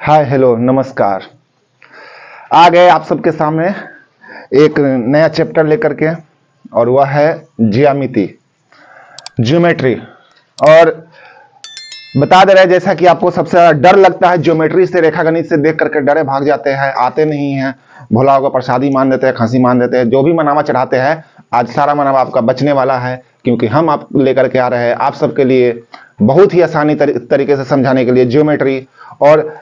Hi hello नमस्कार। आ गए आप सबके सामने एक नया चैप्टर लेकर के, और वह है ज्यामिति, ज्योमेट्री। और बता दे रहे हैं, जैसा कि आपको सबसे ज्यादा डर लगता है ज्योमेट्री से, रेखागणित से देख करके डरे भाग जाते हैं, आते नहीं हैं, भोला होगा प्रसादी मान देते हैं, खांसी मान देते हैं, जो भी मनावा चढ़ाते हैं, आज सारा मनावा आपका बचने वाला है, क्योंकि हम आप लेकर के आ रहे हैं आप सबके लिए बहुत ही आसानी तरीके से समझाने के लिए ज्योमेट्री। और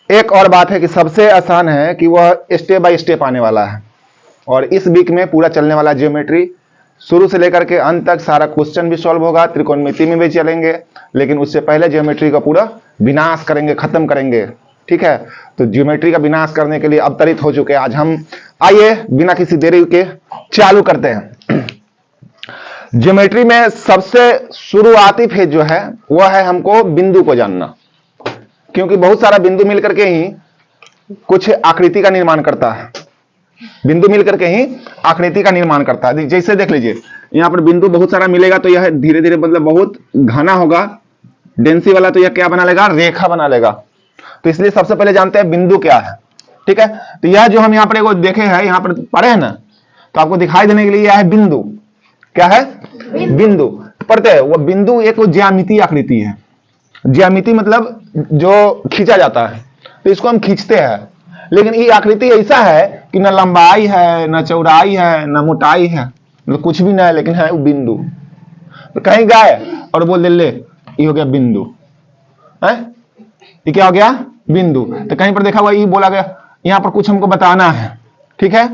एक और बात है कि सबसे आसान है कि वह स्टेप बाय स्टेप आने वाला है, और इस वीक में पूरा चलने वाला ज्योमेट्री शुरू से लेकर के अंत तक सारा क्वेश्चन भी सॉल्व होगा, त्रिकोणमिति में भी चलेंगे, लेकिन उससे पहले ज्योमेट्री का पूरा विनाश करेंगे, खत्म करेंगे। ठीक है, तो ज्योमेट्री का विनाश करने के लिए अवतरित हो चुके हैं आज हम। आइए बिना किसी देरी के चालू करते हैं। ज्योमेट्री में सबसे शुरुआती फेज जो है वह है हमको बिंदु को जानना, क्योंकि बहुत सारा बिंदु मिलकर के ही कुछ आकृति का निर्माण करता है। बिंदु मिलकर के ही आकृति का निर्माण करता है। जैसे देख लीजिए, यहाँ पर बिंदु बहुत सारा मिलेगा तो यह धीरे धीरे मतलब बहुत घना होगा, डेंसी वाला, तो यह क्या बना लेगा, रेखा बना लेगा। तो इसलिए सबसे पहले जानते हैं बिंदु क्या है। ठीक है, तो यह जो हम यहाँ पर एगो देखे हैं, यहाँ पर पढ़े हैं ना, तो आपको दिखाई देने के लिए यह है बिंदु। क्या है? बिंदु पढ़ते हैं। वह बिंदु एक ज्यामितीय आकृति है। ज्यामिति मतलब जो खींचा जाता है, तो इसको हम खींचते हैं, लेकिन ये आकृति ऐसा है कि न लंबाई है, न चौड़ाई है, न मोटाई है, मतलब कुछ भी ना है, लेकिन है वो बिंदु। तो कहीं गए और बोल दे ले ये हो गया बिंदु है, ये क्या हो गया, बिंदु। तो कहीं पर देखा हुआ ये बोला गया, यहाँ पर कुछ हमको बताना है। ठीक है,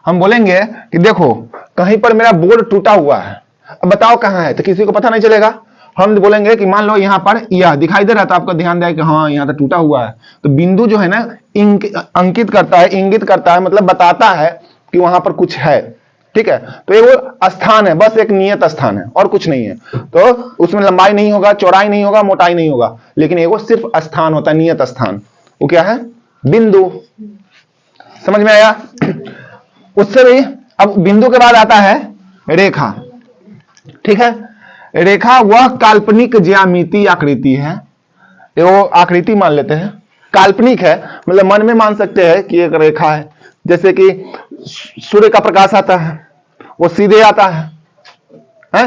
हम बोलेंगे कि देखो कहीं पर मेरा बोर्ड टूटा हुआ है, अब बताओ कहाँ है, तो किसी को पता नहीं चलेगा। हम बोलेंगे कि मान लो यहाँ पर यह दिखाई दे रहा था, आपको ध्यान दिया कि हाँ यहाँ तो टूटा हुआ है। तो बिंदु जो है ना अंकित करता है, इंगित करता है, मतलब बताता है कि वहां पर कुछ है। ठीक है, तो ये वो स्थान है, बस एक नियत स्थान है और कुछ नहीं है। तो उसमें लंबाई नहीं होगा, चौड़ाई नहीं होगा, मोटाई नहीं होगा, लेकिन वो सिर्फ स्थान होता है, नियत स्थान। वो क्या है? बिंदु। समझ में आया? उससे भी अब बिंदु के बाद आता है रेखा। ठीक है, रेखा वह काल्पनिक ज्यामितीय आकृति है। वो आकृति मान लेते हैं, काल्पनिक है, मतलब मन में मान सकते हैं कि एक रेखा है। जैसे कि सूर्य का प्रकाश आता है, वो सीधे आता है?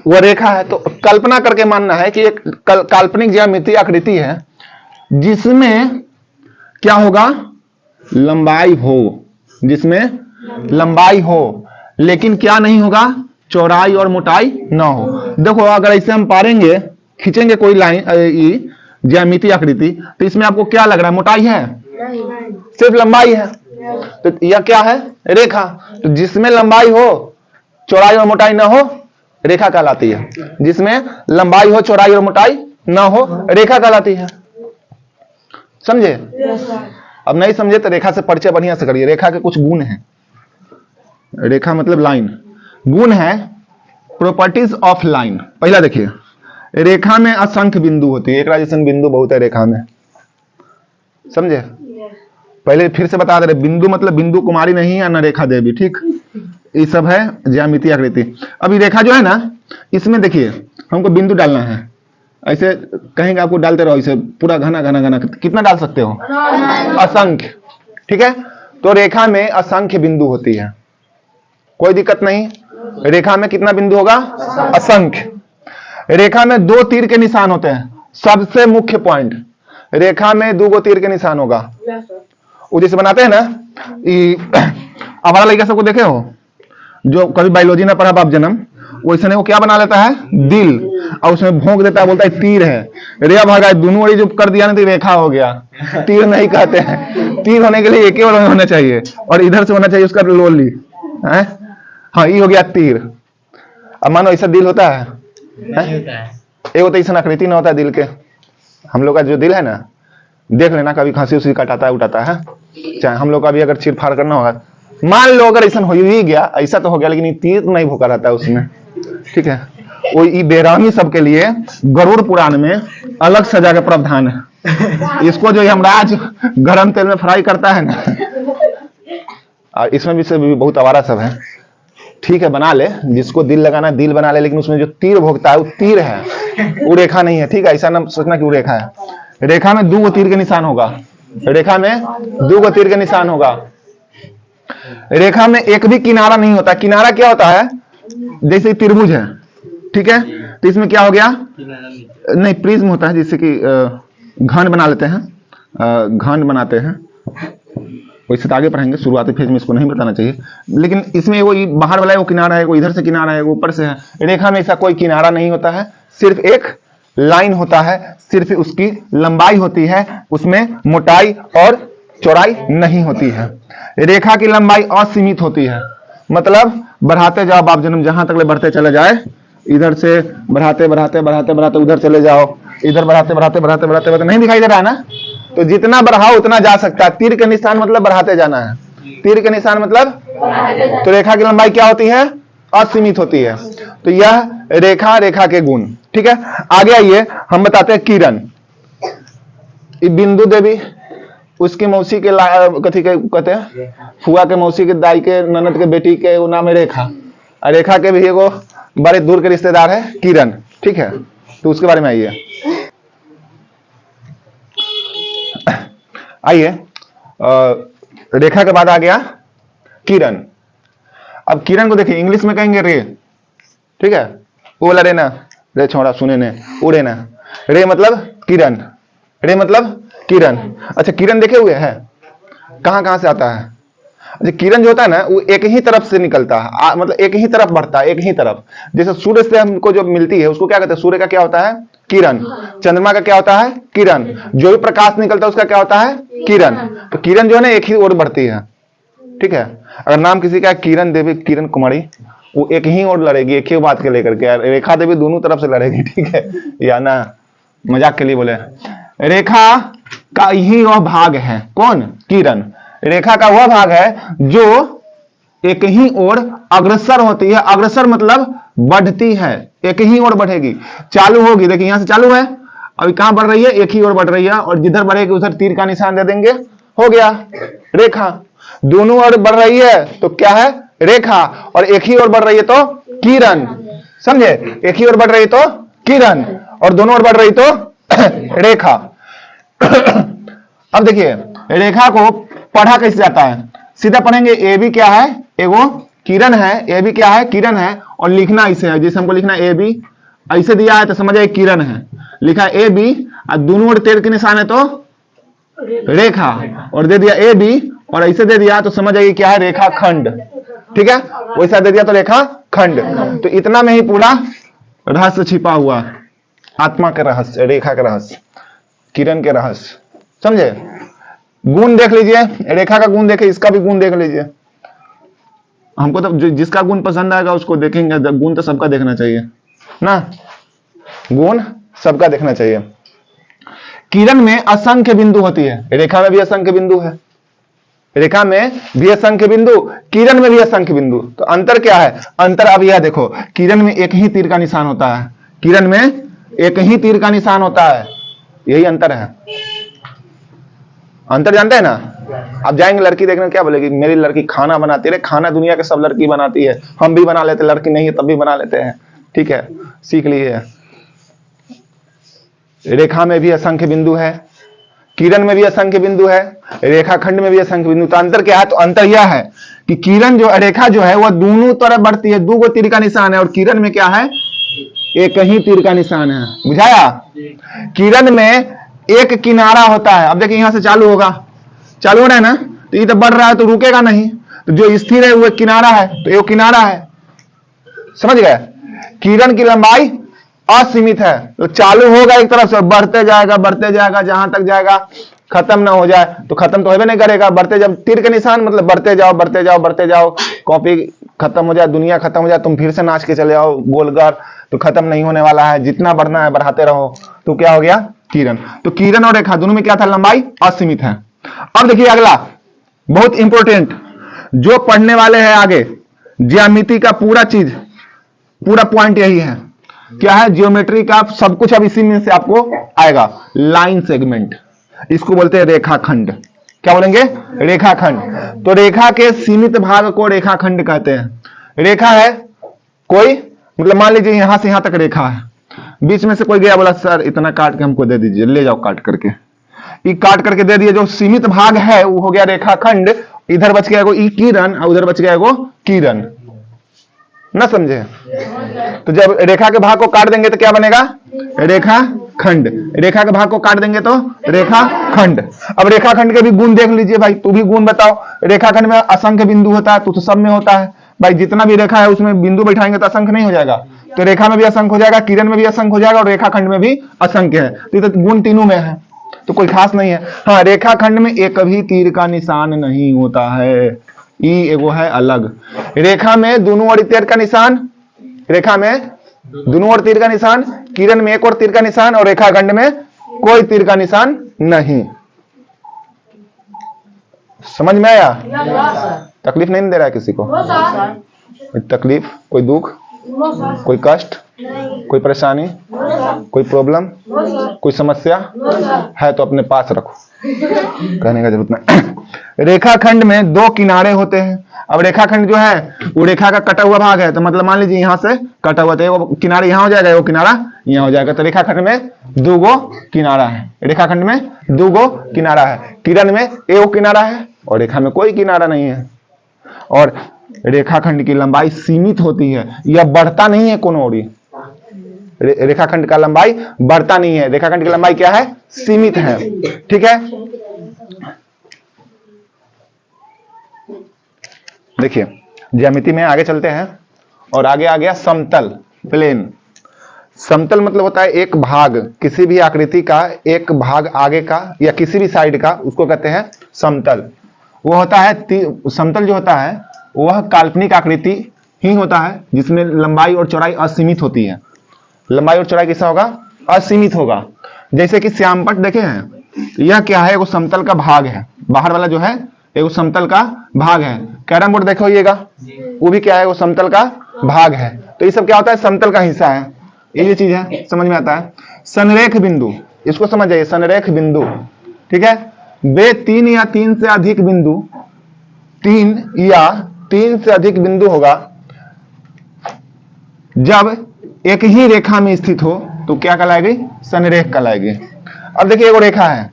वो रेखा है। तो कल्पना करके मानना है कि एक काल्पनिक ज्यामितीय आकृति है जिसमें क्या होगा, लंबाई हो, जिसमें लंबाई हो, लेकिन क्या नहीं होगा, चौड़ाई और मोटाई ना हो। देखो अगर ऐसे हम पारेंगे, खींचेंगे कोई लाइन ज्यामितीय आकृति, तो इसमें आपको क्या लग रहा है, मोटाई है? सिर्फ लंबाई है। तो यह क्या है, रेखा। तो जिसमें लंबाई हो, चौड़ाई और मोटाई ना हो, रेखा कहलाती है। जिसमें लंबाई हो, चौड़ाई और मोटाई ना हो, रेखा कहलाती है। समझे? अब नहीं समझे तो रेखा से परिचय बढ़िया से करिए। रेखा के कुछ गुण हैं। रेखा मतलब लाइन, गुण है प्रॉपर्टीज ऑफ लाइन। पहला देखिए, रेखा में असंख्य बिंदु होती है, एक जैसे बिंदु बहुत है रेखा में। समझे? पहले फिर से बता दे रहे, बिंदु मतलब बिंदु कुमारी नहीं है, न रेखा देवी। ठीक, ये सब है ज्यामितीय आकृति। अभी रेखा जो है ना, इसमें देखिए हमको बिंदु डालना है, ऐसे कहेंगे आपको डालते रहो, इसे पूरा घना घना घना। कितना डाल सकते हो? असंख्य। ठीक है, तो रेखा में असंख्य बिंदु होती है, कोई दिक्कत नहीं। रेखा में कितना बिंदु होगा? असंख्य। रेखा में दो तीर के निशान होते हैं, सबसे मुख्य पॉइंट। रेखा में दो तीर के निशान होगा। वो जैसे बनाते हैं ना, हमारा लड़का सबको देखे हो, जो कभी बायोलॉजी ना पढ़ा बाप जन्म, वैसे वो क्या बना लेता है, दिल, और उसमें भोंक देता है, बोलता है तीर है। रे भागा दोनों ओर जो कर दिया ना, तो रेखा हो गया। तीर नहीं कहते हैं, तीर होने के लिए एक ही ओर होना चाहिए, और इधर से होना चाहिए उसका लोली है। हाँ, ये हो गया तीर। अब मानो ऐसा दिल होता है, एक तो ऐसा आकृति ना होता है दिल के। हम लोग का जो दिल है ना, देख लेना, कभी खांसी उसी कटाता है, उठाता है, चाहे हम लोग का भी अगर चीर फाड़ करना होगा, मान लो अगर ऐसा हो ही गया, ऐसा तो हो गया, लेकिन तीर नहीं भूखा रहता है उसमें। ठीक है, वो ये बेरामी सबके लिए गरुड़ पुराण में अलग सजा का प्रावधान है। इसको जो यमराज गरम तेल में फ्राई करता है ना, और इसमें भी बहुत आवारा सब है। ठीक है, बना ले, जिसको दिल लगाना दिल बना ले, लेकिन उसमें जो तीर भोगता है वो तीर है, वो रेखा नहीं है। ठीक है, ऐसा ना सोचना कि वो रेखा है। रेखा में 2 तीर के निशान होगा, रेखा में 2 तीर के निशान होगा। रेखा में एक भी किनारा नहीं होता। किनारा क्या होता है? जैसे त्रिभुज है, ठीक है, तो इसमें क्या हो गया, नहीं प्रिज्म होता है, जिससे कि घन बना लेते हैं, घन बनाते हैं। वैसे तो आगे पढ़ेंगे, शुरुआती फेज में इसको नहीं बताना चाहिए, लेकिन इसमें वो बाहर वाला है वो किनारा है, वो इधर से किनारा है, वो ऊपर से है। रेखा में ऐसा कोई किनारा नहीं होता है, सिर्फ एक लाइन होता है, सिर्फ उसकी लंबाई होती है, उसमें मोटाई और चौड़ाई नहीं होती है। रेखा की लंबाई असीमित होती है, मतलब बढ़ाते जाओ बाप जन्म, जहां तक ले बढ़ते चले जाए, इधर से बढ़ाते बढ़ाते बढ़ाते बढ़ाते उधर चले जाओ, इधर बढ़ाते बढ़ाते बढ़ाते बढ़ाते बढ़ाते, नहीं दिखाई दे रहा है ना? तो जितना बढ़ाओ उतना जा सकता है। तीर का निशान मतलब बढ़ाते जाना है, तीर का निशान मतलब, तो रेखा की लंबाई क्या होती है? असीमित होती है। तो यह रेखा, रेखा के गुण, ठीक है। आगे आइए, हम बताते हैं किरण। बिंदु देवी, उसकी मौसी के कथी के कहते हैं, फुआ के मौसी के दाई के ननद के बेटी के वो नाम है रेखा, और रेखा के भी एगो बड़े दूर के रिश्तेदार है किरण, ठीक है। तो उसके बारे में आइए, रेखा के बाद आ गया किरण। अब किरण को देखिए, इंग्लिश में कहेंगे रे, ठीक है, वो वाला रे ना, रे छोड़ा सुने ने, उड़े ना, रे मतलब किरण, रे मतलब किरण। अच्छा, किरण देखे हुए हैं, कहां कहां से आता है? अच्छा, किरण जो होता है ना, वो एक ही तरफ से निकलता है, मतलब एक ही तरफ बढ़ता है, एक ही तरफ। जैसे सूर्य से हमको जो मिलती है उसको क्या कहते हैं? सूर्य का क्या होता है? किरण। चंद्रमा का क्या होता है? किरण। जो भी प्रकाश निकलता है उसका क्या होता है? किरण। तो किरण जो है ना एक ही ओर बढ़ती है, ठीक है। अगर नाम किसी का किरण देवी, किरण कुमारी, वो एक ही ओर लड़ेगी, एक ही बात के लेकर के। रेखा देवी दोनों तरफ से लड़ेगी, ठीक है, या ना मजाक के लिए बोले। रेखा का ही वह भाग है, कौन? किरण। रेखा का वह भाग है जो एक ही ओर अग्रसर होती है। अग्रसर मतलब बढ़ती है, एक ही ओर बढ़ेगी, चालू होगी। देखिए यहां से चालू है, अभी कहां बढ़ रही है? एक ही ओर बढ़ रही है, और जिधर बढ़ेगी उधर तीर का निशान दे देंगे, हो गया रेखा। दोनों ओर बढ़ रही है तो क्या है? रेखा। और एक ही ओर बढ़ रही है तो किरण, समझे? एक ही ओर बढ़ रही तो किरण, और दोनों ओर बढ़ रही तो रेखा। अब देखिए, रेखा को पढ़ा कैसे जाता है? सीधा पढ़ेंगे, ए बी क्या है? एगो किरण है, ए बी क्या है? किरण है। और लिखना ऐसे है, जैसे हमको लिखना ए बी, ऐसे दिया है तो समझ आए किरण है, लिखा ए बी, और दोनों ओर तीर के निशान है तो रेखा, और दे दिया ए बी, और ऐसे दे दिया तो समझ आइए क्या है? रेखा खंड, ठीक है। वैसा दे दिया तो रेखा खंड। तो इतना में ही पूरा रहस्य छिपा हुआ, आत्मा के रहस्य, रेखा के रहस्य, किरण के रहस्य, समझे? गुण देख लीजिए, रेखा का गुण देखे, इसका भी गुण देख लीजिए। हमको तो जिसका गुण पसंद आएगा उसको देखेंगे, गुण तो सबका देखना चाहिए ना, गुण सबका देखना चाहिए। किरण में असंख्य बिंदु होती है, रेखा में भी असंख्य बिंदु है, रेखा में भी असंख्य बिंदु, किरण में भी असंख्य बिंदु। तो अंतर क्या है? अंतर अब यह देखो, किरण में एक ही तीर का निशान होता है, किरण में एक ही तीर का निशान होता है, यही अंतर है। अंतर जानते हैं ना? आप जाएंगे लड़की देखने, क्या बोलेगी? मेरी लड़की खाना बनाती है। खाना दुनिया के सब लड़की बनाती है, हम भी बना लेते, लड़की नहीं है तब भी बना लेते हैं, ठीक है, सीख लिए। रेखा में भी असंख्य बिंदु है, किरण में भी असंख्य बिंदु है, रेखा खंड में भी असंख्य बिंदु। तो अंतर क्या है? तो अंतर यह है कि किरण जो रेखा जो है वह दोनों तरफ बढ़ती है, 2 तीर का निशान है, और किरण में क्या है? एक ही तीर का निशान है, बुझाया? किरण में एक किनारा होता है। अब देखिए यहां से चालू होगा, चालू हो रहा है ना, तो ये तो बढ़ रहा है तो रुकेगा नहीं, तो जो स्थिर है वो किनारा है, तो ये किनारा है, समझ गए? किरण की लंबाई असीमित है, तो चालू होगा एक तरफ से, बढ़ते जाएगा जहां तक जाएगा, खत्म ना हो जाए तो खत्म तो होबे नहीं करेगा। बढ़ते, जब तीर के निशान मतलब बढ़ते जाओ बढ़ते जाओ बढ़ते जाओ, कॉपी खत्म हो जाए, दुनिया खत्म हो जाए, तुम फिर से नाच के चले आओ गोलगर, तो खत्म नहीं होने वाला है, जितना बढ़ना है बढ़ाते रहो। तो क्या हो गया? किरण। तो किरण और रेखा दोनों में क्या था? लंबाई असीमित है। अब देखिए अगला बहुत इंपॉर्टेंट, जो पढ़ने वाले हैं आगे, ज्यामिति का पूरा चीज, पूरा पॉइंट यही है। क्या है? ज्योमेट्री का सब कुछ अब इसी में से आपको आएगा। लाइन सेगमेंट, इसको बोलते हैं रेखाखंड। क्या बोलेंगे? रेखाखंड। तो रेखा के सीमित भाग को रेखाखंड कहते हैं। रेखा है कोई, मतलब मान लीजिए यहां से यहां तक रेखा है, बीच में से कोई गया बोला सर इतना काट के हमको दे दीजिए, ले जाओ काट करके, ये काट करके दे दिए, जो सीमित भाग है वो हो गया रेखाखंड, इधर बच गया एगो ई किरण और उधर बच गया एगो किरण, ना समझे? तो जब रेखा के भाग को काट देंगे तो क्या बनेगा? रेखाखंड। रेखा के भाग को काट देंगे तो रेखाखंड। अब रेखाखंड के भी गुण देख लीजिए भाई, तू भी गुण बताओ। रेखाखंड में असंख्य बिंदु होता है, तो सब में होता है भाई, जितना भी रेखा है उसमें बिंदु बैठाएंगे तो असंख्य नहीं हो जाएगा? तो रेखा में भी असंख्य हो जाएगा, किरण में भी असंख्य हो जाएगा और रेखाखंड में भी असंख्य है, तो गुण तीनों में है, तो कोई खास नहीं है। हाँ, रेखाखंड में एक भी तीर का निशान नहीं होता है, ई एगो है अलग। रेखा में दोनों ओर तीर का निशान, रेखा में दोनों ओर तीर का निशान, किरण में एक और तीर का निशान और रेखाखंड में कोई तीर का निशान नहीं। समझ में आया? तकलीफ नहीं दे रहा है किसी को? तकलीफ, कोई दुख, कोई कष्ट, कोई परेशानी, कोई प्रॉब्लम, कोई समस्या है तो अपने पास रखो, कहने का जरूरत नहीं। रेखाखंड में दो किनारे होते हैं। अब रेखाखंड जो है वो रेखा का कटा हुआ भाग है, तो मतलब मान लीजिए यहां से कटा हुआ, तो वो किनारा यहां हो जाएगा, वो किनारा यहां हो जाएगा, तो रेखाखंड में दो गो किनारा है। रेखाखंड में दो गो किनारा है, किरण में एक किनारा है और रेखा में कोई किनारा नहीं है। और रेखाखंड की लंबाई सीमित होती है, यह बढ़ता नहीं है कोनो ओरी। रेखाखंड का लंबाई बढ़ता नहीं है, रेखाखंड की लंबाई क्या है? सीमित है। ठीक है, देखिए ज्यामिति में आगे चलते हैं और आगे आ गया समतल, प्लेन। समतल मतलब होता है एक भाग, किसी भी आकृति का एक भाग आगे का या किसी भी साइड का, उसको कहते हैं समतल। वो होता है समतल जो होता है वह काल्पनिक आकृति ही होता है जिसमें लंबाई और चौड़ाई असीमित होती है। लंबाई और चौड़ाई कैसा होगा? असीमित होगा। जैसे कि श्यामपट्ट देखे हैं, यह क्या है? वो समतल का भाग है, बाहर वाला जो है एक समतल का भाग है। कैरम बोर्ड देखोइएगा, वो भी क्या है? वो समतल का भाग है। तो ये सब क्या होता है? समतल का हिस्सा है। ये चीज है, समझ में आता है। संरेख बिंदु, इसको समझ जाइए, संरेख बिंदु। ठीक है, वे तीन या तीन से अधिक बिंदु, तीन या तीन से अधिक बिंदु होगा जब एक ही रेखा में स्थित हो तो क्या कहलाएगी? संरेख कहलाएगी। अब देखिए एगो रेखा है,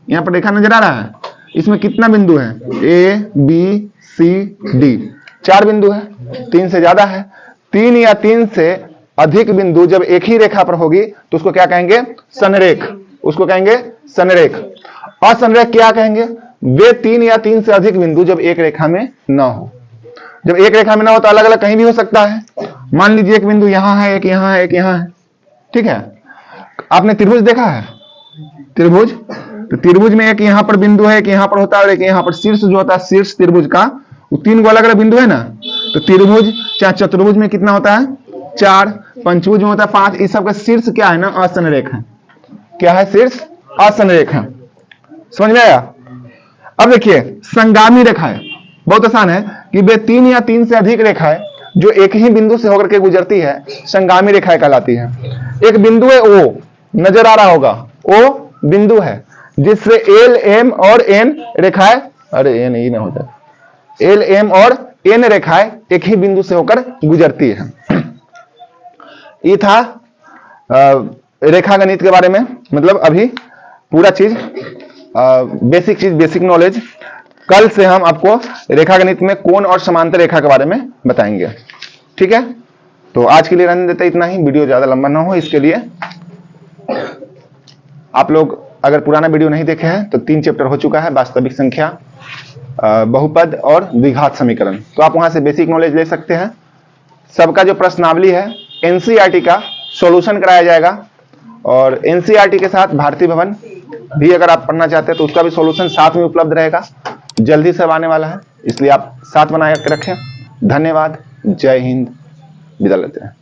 यहां पर रेखा नजर आ रहा है, इसमें कितना बिंदु है? ए बी सी डी, 4 बिंदु है, 3 से ज्यादा है। 3 या 3 से अधिक बिंदु जब एक ही रेखा पर होगी तो उसको क्या कहेंगे? संरेख। उसको कहेंगे संरेख। असंरेख क्या कहेंगे? वे 3 या 3 से अधिक बिंदु जब एक रेखा में न हो। जब एक रेखा में ना हो तो अलग अलग कहीं भी हो सकता है। मान लीजिए एक बिंदु यहां है, एक यहां है, एक यहां है। ठीक है, आपने त्रिभुज देखा है? त्रिभुज, तो त्रिभुज में एक यहां पर बिंदु है, एक यहां पर होता है और एक यहां पर। शीर्ष जो होता है, शीर्ष त्रिभुज का, वो 3 गो अलग अलग बिंदु है ना। तो त्रिभुज चाहे चतुर्भुज में कितना होता है? 4। पंचभुज में होता है 5। इस सब का शीर्ष क्या है ना? असंरेख है। क्या है? शीर्ष असंरेख है। समझ में आया? अब देखिए संगामी रेखाएं, बहुत आसान है कि वे 3 या 3 से अधिक रेखाएं जो एक ही बिंदु से होकर के गुजरती है संगामी रेखाएं कहलाती है। एक बिंदु है ओ, नजर आ रहा होगा, ओ बिंदु है जिससे एल एम और एन रेखाएं, अरे एन ई ना होता, एल एम और एन रेखाएं एक ही बिंदु से होकर गुजरती है। ये था रेखा गणित के बारे में, मतलब अभी पूरा चीज बेसिक चीज, बेसिक नॉलेज। कल से हम आपको रेखा गणित में कोण और समांतर रेखा के बारे में बताएंगे। ठीक है, तो आज के लिए रहने देते इतना ही, वीडियो ज्यादा लंबा ना हो इसके लिए। आप लोग अगर पुराना वीडियो नहीं देखे हैं तो 3 चैप्टर हो चुका है, वास्तविक संख्या, बहुपद और द्विघात समीकरण, तो आप वहां से बेसिक नॉलेज ले सकते हैं। सबका जो प्रश्नावली है एनसीईआरटी का सॉल्यूशन कराया जाएगा और एनसीईआरटी के साथ भारतीय भवन भी अगर आप पढ़ना चाहते हैं तो उसका भी सॉल्यूशन साथ में उपलब्ध रहेगा, जल्दी से आने वाला है, इसलिए आप साथ बना के रखें। धन्यवाद, जय हिंद, विदा लेते हैं।